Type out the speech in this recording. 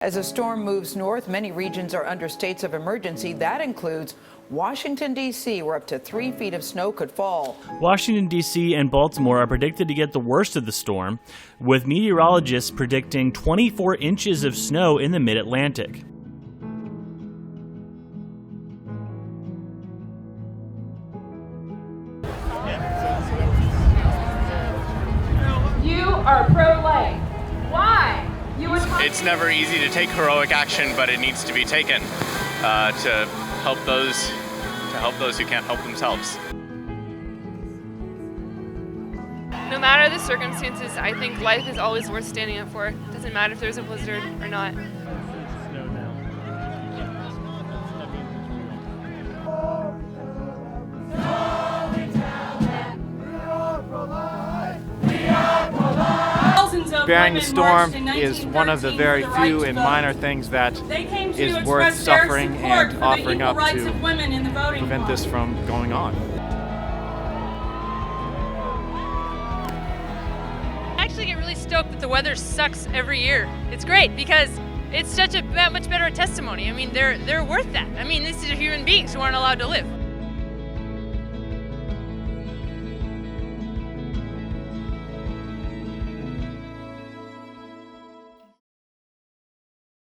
As a storm moves north, many regions are under states of emergency. That includes Washington, D.C., where up to 3 feet of snow could fall. Washington, D.C. and Baltimore are predicted to get the worst of the storm, with meteorologists predicting 24 inches of snow in the mid-Atlantic. You are pro-life. Why? It's never easy to take heroic action, but it needs to be taken to help those who can't help themselves. No matter the circumstances, I think life is always worth standing up for. It doesn't matter if there's a blizzard or not. Bearing the storm is one of the very few and minor things that is worth suffering and offering up to prevent this from going on. I actually get really stoked that the weather sucks every year. It's great because it's such a much better testimony. I mean, they're worth that. I mean, these are human beings who aren't allowed to live.